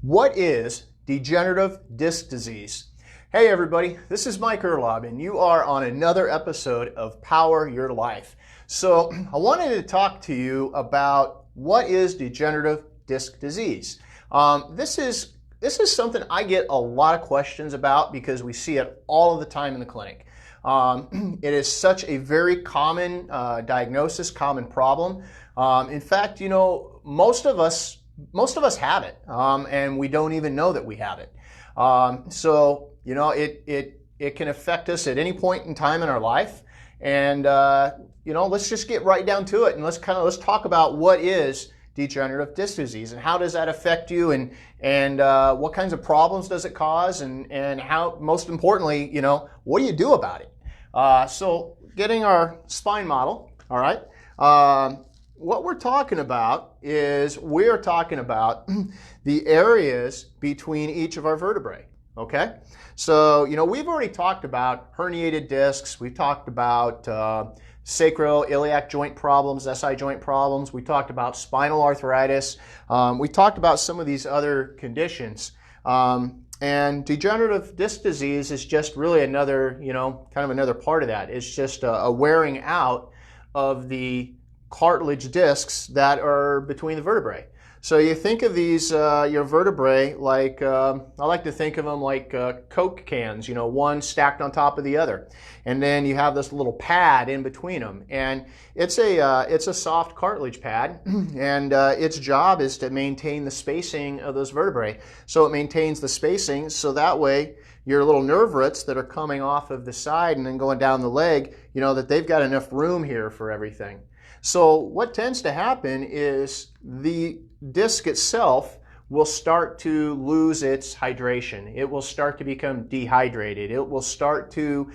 What is degenerative disc disease? Hey everybody, this is Mike Erlob and you are on another episode of Power Your Life. So I wanted to talk to you about what is degenerative disc disease. This is something I get a lot of questions about because we see it all of the time in the clinic. It is such a very common diagnosis, common problem. In fact, most of us have it, and we don't even know that we have it. It can affect us at any point in time in our life. And, let's just get right down to it and let's talk about what is degenerative disc disease and how does that affect you and what kinds of problems does it cause and how, most importantly, what do you do about it? So getting our spine model, all right. What we're talking about is we're talking about the areas between each of our vertebrae, okay? So, we've already talked about herniated discs. We've talked about sacroiliac joint problems, SI joint problems. We talked about spinal arthritis. We talked about some of these other conditions. And degenerative disc disease is just really another, kind of another part of that. It's just a wearing out of the cartilage discs that are between the vertebrae. So you think of these, your vertebrae, like, I like to think of them like Coke cans, one stacked on top of the other. And then you have this little pad in between them. And it's a soft cartilage pad, and its job is to maintain the spacing of those vertebrae. So it maintains the spacing so that way your little nerve roots that are coming off of the side and then going down the leg, that they've got enough room here for everything. So what tends to happen is the disc itself will start to lose its hydration. It will start to become dehydrated. It will start to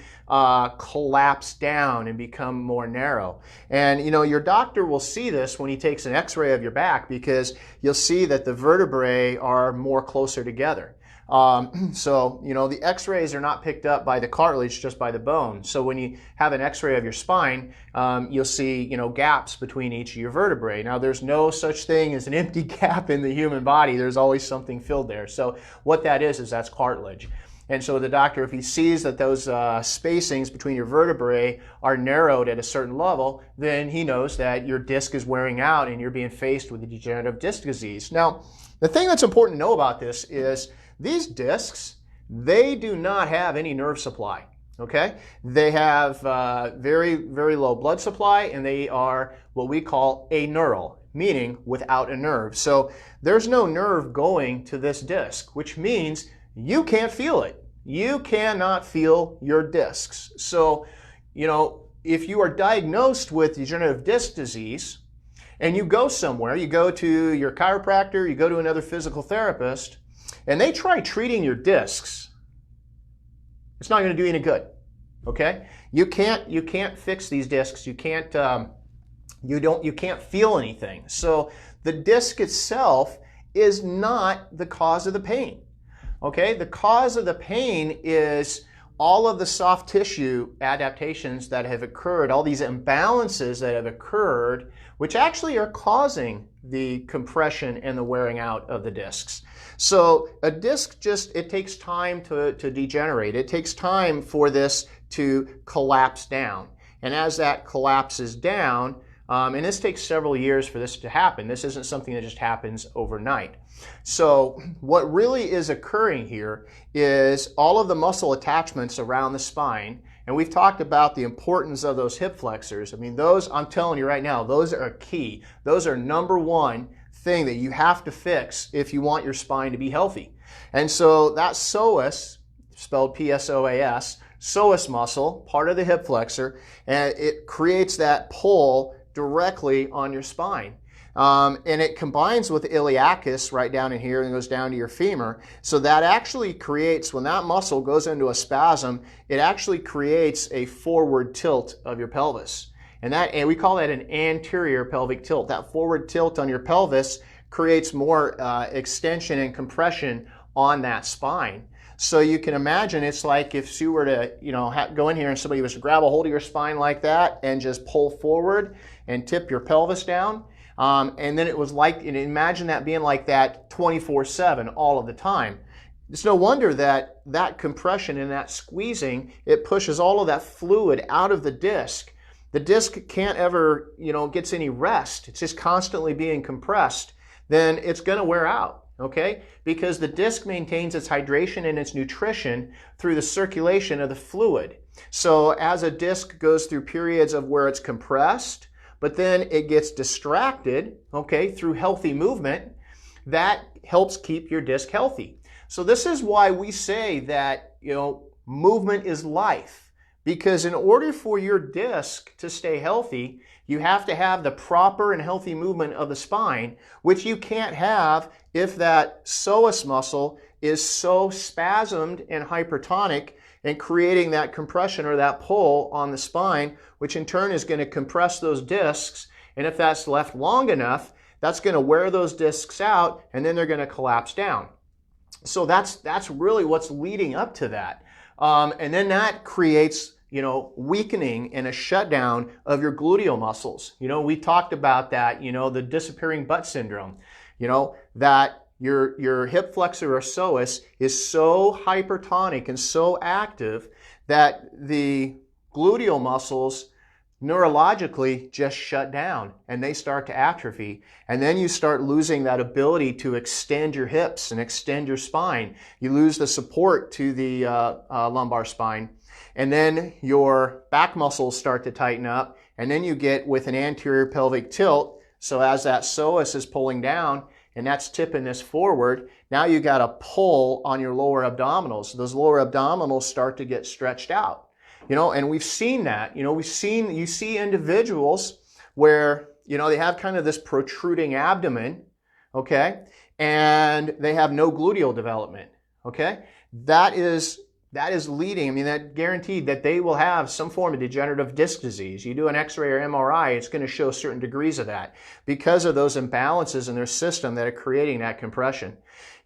collapse down and become more narrow. And your doctor will see this when he takes an x-ray of your back because you'll see that the vertebrae are more closer together. The x-rays are not picked up by the cartilage, just by the bone. So when you have an x-ray of your spine, you'll see, gaps between each of your vertebrae. Now, there's no such thing as an empty gap in the human body. There's always something filled there. So what that is that's cartilage. And so the doctor, if he sees that those spacings between your vertebrae are narrowed at a certain level, then he knows that your disc is wearing out and you're being faced with a degenerative disc disease. Now, the thing that's important to know about this is these discs, they do not have any nerve supply, okay? They have very, very low blood supply, and they are what we call aneural, meaning without a nerve. So there's no nerve going to this disc, which means you can't feel it. You cannot feel your discs. So, if you are diagnosed with degenerative disc disease and you go somewhere, you go to your chiropractor, you go to another physical therapist, and they try treating your discs, it's not going to do any good. Okay? You can't fix these discs. You can't feel anything. So the disc itself is not the cause of the pain. Okay? The cause of the pain is all of the soft tissue adaptations that have occurred, all these imbalances that have occurred, which actually are causing the compression and the wearing out of the discs. So a disc it takes time to degenerate. It takes time for this to collapse down. And as that collapses down, and this takes several years for this to happen. This isn't something that just happens overnight. So what really is occurring here is all of the muscle attachments around the spine, and we've talked about the importance of those hip flexors. I mean, those, I'm telling you right now, those are key. Those are number one thing that you have to fix if you want your spine to be healthy. And so that psoas, spelled P-S-O-A-S, psoas muscle, part of the hip flexor, and it creates that pull directly on your spine. And it combines with iliacus right down in here and goes down to your femur. So that actually creates, when that muscle goes into a spasm, it actually creates a forward tilt of your pelvis. And we call that an anterior pelvic tilt. That forward tilt on your pelvis creates more extension and compression on that spine. So you can imagine it's like if you were to, go in here and somebody was to grab a hold of your spine like that and just pull forward and tip your pelvis down. And then it was like, and imagine that being like that 24/7 all of the time. It's no wonder that that compression and that squeezing, it pushes all of that fluid out of the disc. The disc can't ever, gets any rest. It's just constantly being compressed. Then it's going to wear out, okay? Because the disc maintains its hydration and its nutrition through the circulation of the fluid. So as a disc goes through periods of where it's compressed, but then it gets distracted, okay, through healthy movement, that helps keep your disc healthy. So this is why we say that, movement is life. Because in order for your disc to stay healthy, you have to have the proper and healthy movement of the spine, which you can't have if that psoas muscle is so spasmed and hypertonic and creating that compression or that pull on the spine, which in turn is going to compress those discs. And if that's left long enough, that's going to wear those discs out, and then they're going to collapse down. So that's really what's leading up to that. And then that creates, weakening and a shutdown of your gluteal muscles. We talked about that, the disappearing butt syndrome, that your hip flexor or psoas is so hypertonic and so active that the gluteal muscles neurologically just shut down and they start to atrophy. And then you start losing that ability to extend your hips and extend your spine. You lose the support to the lumbar spine. And then your back muscles start to tighten up. And then you get with an anterior pelvic tilt. So as that psoas is pulling down and that's tipping this forward, now you got a pull on your lower abdominals. Those lower abdominals start to get stretched out. And we've seen that, you see individuals where, they have kind of this protruding abdomen, okay, and they have no gluteal development, okay. That is leading, that guaranteed that they will have some form of degenerative disc disease. You do an X-ray or MRI, it's going to show certain degrees of that because of those imbalances in their system that are creating that compression.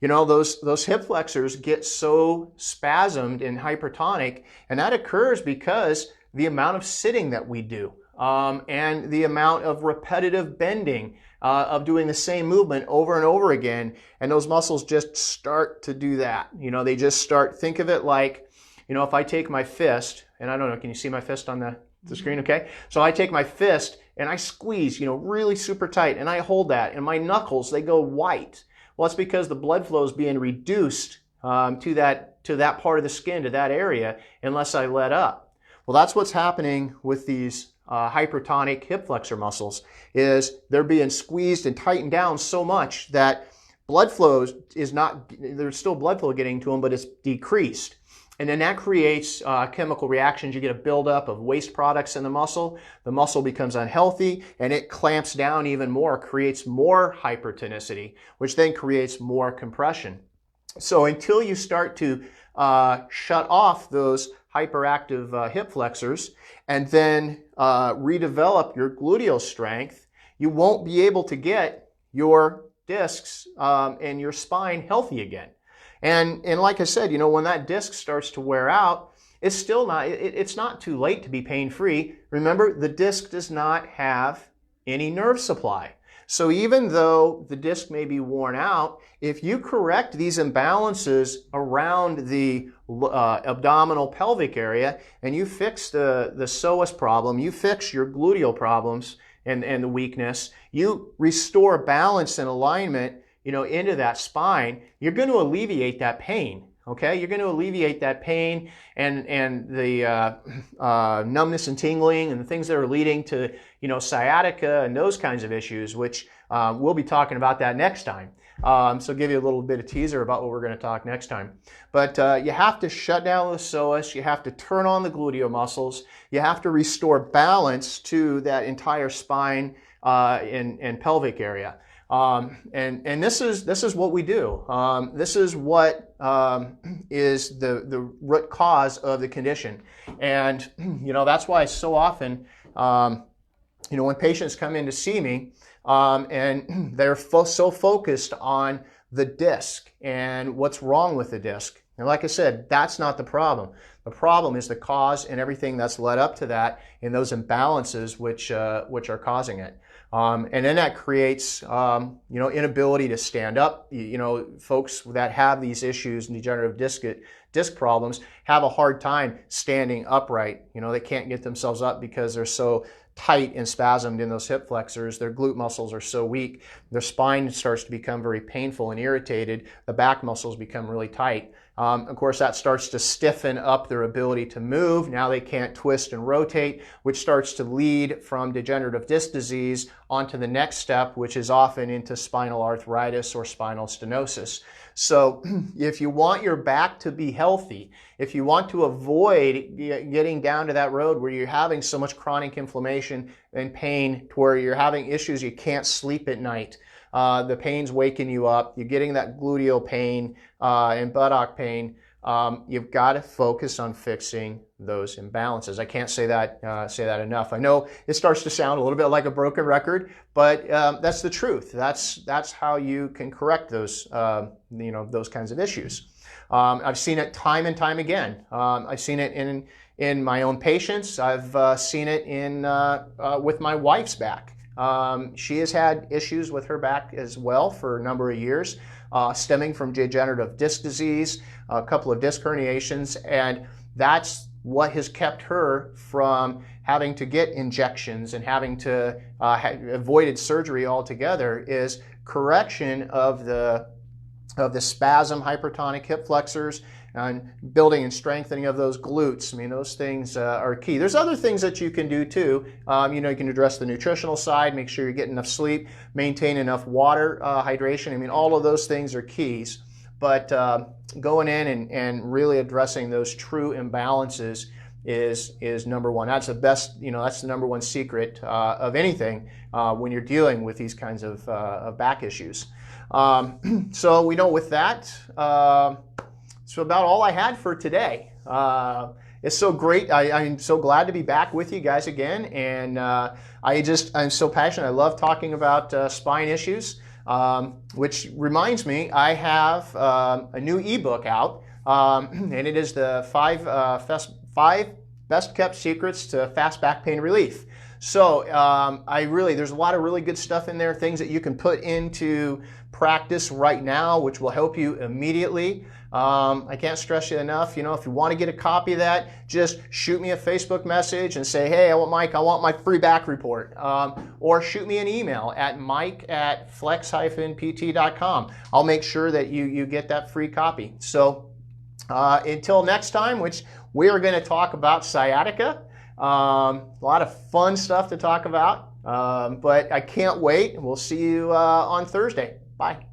Those hip flexors get so spasmed and hypertonic, and that occurs because the amount of sitting that we do and the amount of repetitive bending of doing the same movement over and over again, and those muscles just start to do that. They just start, think of it like, if I take my fist, and I don't know, can you see my fist on the screen, okay? So I take my fist and I squeeze, really super tight, and I hold that, and my knuckles, they go white. Well, it's because the blood flow is being reduced to that part of the skin, to that area, unless I let up. Well, that's what's happening with these hypertonic hip flexor muscles, is they're being squeezed and tightened down so much that blood flow there's still blood flow getting to them, but it's decreased. And then that creates chemical reactions. You get a buildup of waste products in the muscle becomes unhealthy, and it clamps down even more, creates more hypertonicity, which then creates more compression. So until you start to shut off those hyperactive hip flexors and then redevelop your gluteal strength, you won't be able to get your discs and your spine healthy again. And like I said, when that disc starts to wear out, it's still not, it's not too late to be pain-free. Remember, the disc does not have any nerve supply. So even though the disc may be worn out, if you correct these imbalances around the abdominal pelvic area and you fix the psoas problem, you fix your gluteal problems and the weakness, you restore balance and alignment into that spine, you're going to alleviate that pain, okay? You're going to alleviate that pain and the numbness and tingling and the things that are leading to, sciatica and those kinds of issues, which we'll be talking about that next time. So give you a little bit of teaser about what we're going to talk next time. But you have to shut down the psoas, you have to turn on the gluteal muscles, you have to restore balance to that entire spine and pelvic area. And this is what we do. This is what is the root cause of the condition. And, that's why so often, when patients come in to see me, and they're so focused on the disc and what's wrong with the disc. And like I said, that's not the problem. The problem is the cause and everything that's led up to that and those imbalances which are causing it. And then that creates, inability to stand up. Folks that have these issues, degenerative disc problems, have a hard time standing upright. They can't get themselves up because they're so tight and spasmed in those hip flexors. Their glute muscles are so weak. Their spine starts to become very painful and irritated. The back muscles become really tight. Of course, that starts to stiffen up their ability to move. Now they can't twist and rotate, which starts to lead from degenerative disc disease onto the next step, which is often into spinal arthritis or spinal stenosis. So if you want your back to be healthy, if you want to avoid getting down to that road where you're having so much chronic inflammation and pain to where you're having issues, you can't sleep at night, the pain's waking you up, you're getting that gluteal pain and buttock pain, you've got to focus on fixing those imbalances. I can't say that enough. I know it starts to sound a little bit like a broken record, but that's the truth. That's how you can correct those those kinds of issues. I've seen it time and time again. I've seen it in my own patients. I've seen it with my wife's back. She has had issues with her back as well for a number of years, stemming from degenerative disc disease, a couple of disc herniations, and that's what has kept her from having to get injections and having to avoided surgery altogether, is correction of the spasm, hypertonic hip flexors, and building and strengthening of those glutes. I mean, those things are key. There's other things that you can do too. You can address the nutritional side, make sure you're getting enough sleep, maintain enough water, hydration. I mean, all of those things are keys. But going in and really addressing those true imbalances is number one. That's the best, that's the number one secret of anything when you're dealing with these kinds of back issues. So we know with that, so about all I had for today. It's so great. I'm so glad to be back with you guys again. And I'm so passionate. I love talking about spine issues, which reminds me, I have a new ebook out, and it is the five best kept secrets to fast back pain relief. So there's a lot of really good stuff in there, things that you can put into practice right now, which will help you immediately. I can't stress it enough. If you want to get a copy of that, just shoot me a Facebook message and say, hey, I want my free back report. Or shoot me an email at mike@flex-pt.com. I'll make sure that you get that free copy. So until next time, which we are going to talk about sciatica. A lot of fun stuff to talk about, but I can't wait. We'll see you on Thursday. Bye.